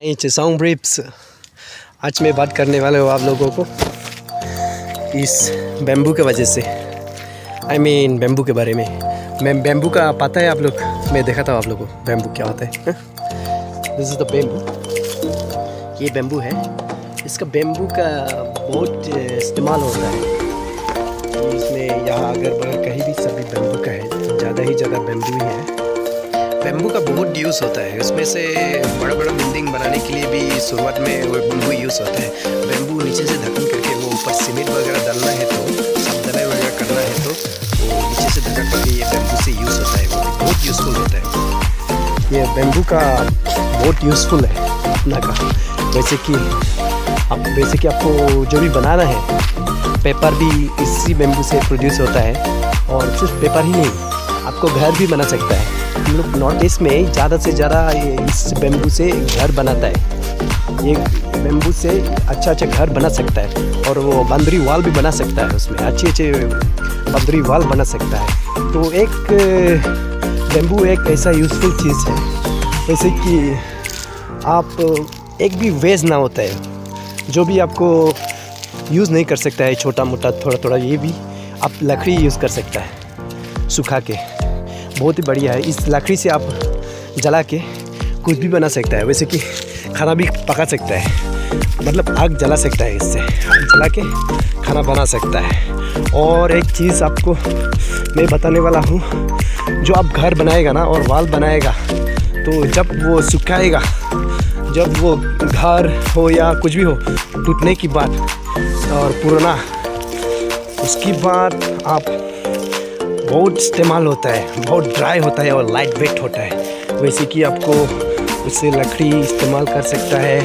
चिसांग ब्रिप्स। आज मैं बात करने वाला हूँ आप लोगों को इस बेम्बू के वजह से, बेम्बू के बारे में। मैं बेम्बू का पता है आप लोग, मैं देखा था आप लोगों को बेम्बू क्या होता है। This is the bamboo. ये बेम्बू है, इसका बेम्बू का बहुत इस्तेमाल होता है इसमें। यहाँ अगर बगल कहीं भी सभी बेम्बू का है, तो ज़्यादा ही जगह बेम्बू ही है। बेम्बू का बहुत यूज़ होता है, उसमें से बड़ा बड़ा बिल्डिंग बनाने के लिए भी शुरुआत में वो बेम्बू यूज़ होता है। बेम्बू नीचे से ढक्कन करके वो ऊपर सीमेंट वगैरह डालना है तो सब ढलाई वगैरह करना है तो वो नीचे से ढक्कन करके ये बेम्बू से यूज़ होता है। वो बहुत यूज़फुल होता है। ये बेम्बू का बहुत यूज़फुल है अपना का। जैसे कि आपको जो भी बनाना है, पेपर भी इसी बेम्बू से प्रोड्यूस होता है। और सिर्फ पेपर ही नहीं, आपको घर भी बना सकता है। हम लोग नॉर्थ ईस्ट में ज़्यादा से ज़्यादा इस बेम्बू से घर बनाता है। ये बेम्बू से अच्छा घर बना सकता है और वो बाउंड्री वॉल भी बना सकता है। उसमें अच्छे बाउंड्री वॉल बना सकता है। तो एक बेम्बू एक ऐसा यूज़फुल चीज़ है, जैसे कि आप एक भी वेस्ट ना होता है, जो भी आपको यूज़ नहीं कर सकता है, छोटा मोटा थोड़ा थोड़ा, ये भी आप लकड़ी यूज़ कर सकता है सुखा के। बहुत ही बढ़िया है। इस लकड़ी से आप जला के कुछ भी बना सकता है। वैसे कि खाना भी पका सकता है, मतलब आग जला सकता है। इससे आग जला के खाना बना सकता है। और एक चीज़ आपको मैं बताने वाला हूँ, जो आप घर बनाएगा ना और वॉल बनाएगा, तो जब वो सुखाएगा, जब वो घर हो या कुछ भी हो, टूटने की बात और पुराना, उसकी बाद आप बहुत इस्तेमाल होता है, बहुत ड्राई होता है और लाइट वेट होता है। वैसे कि आपको उससे लकड़ी इस्तेमाल कर सकता है,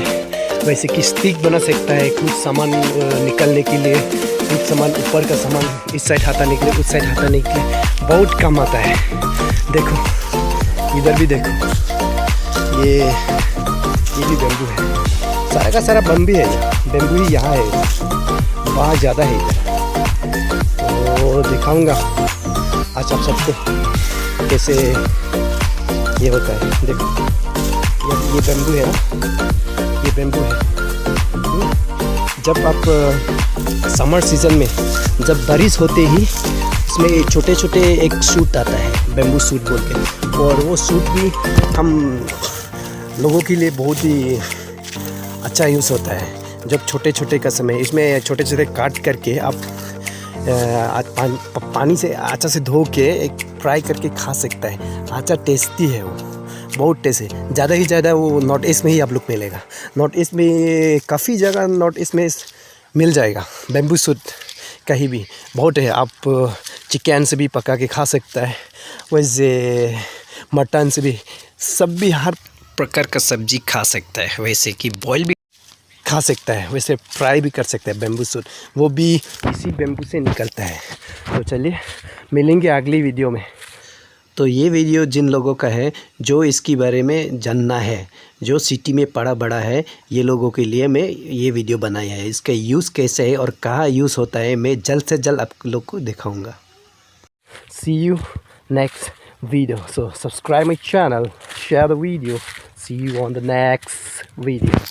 वैसे कि स्टिक बना सकता है कुछ सामान निकलने के लिए, कुछ सामान ऊपर का सामान इस साइड हटाने के लिए, उस साइड हटाने के लिए बहुत काम आता है। देखो इधर भी देखो, ये भी बेम्बू है। सारा का सारा बेम्बू है, बेम्बू ही यहाँ है, वहाँ ज़्यादा है इधर। तो दिखाऊंगा आज आप सबको कैसे ये होता है। देखो ये बेम्बू है ना, ये बेम्बू है। जब आप समर सीज़न में जब बारिश होते ही इसमें छोटे छोटे एक सूट आता है, बेम्बू सूट बोल के। और वो सूट भी हम लोगों के लिए बहुत ही अच्छा यूज़ होता है। जब छोटे छोटे का समय, इसमें छोटे छोटे काट करके आप पानी से अच्छा से धो के एक फ्राई करके खा सकता है। अच्छा टेस्टी है वो, बहुत टेस्ट है। ज़्यादा ही ज़्यादा वो नॉर्थ ईस्ट में ही आप लोग मिलेगा। नॉर्थ ईस्ट में काफ़ी जगह नॉर्थ ईस्ट में मिल जाएगा बेम्बू सूट, कहीं भी बहुत है। आप चिकन से भी पका के खा सकता है, वैसे मटन से भी, सब भी हर प्रकार का सब्जी खा सकता है। वैसे कि बॉयल भी खा सकता है, वैसे फ्राई भी कर सकता है बेम्बू सूट, वो भी इसी बेम्बू से निकलता है। तो चलिए मिलेंगे अगली वीडियो में। तो ये वीडियो जिन लोगों का है, जो इसके बारे में जानना है, जो सिटी में पड़ा बड़ा है, ये लोगों के लिए मैं ये वीडियो बनाया है। इसका यूज़ कैसे है और कहाँ यूज़ होता है, मैं जल्द से जल्द आप लोग को दिखाऊंगा। See you next video. So subscribe my channel, share the video, see you on the next video.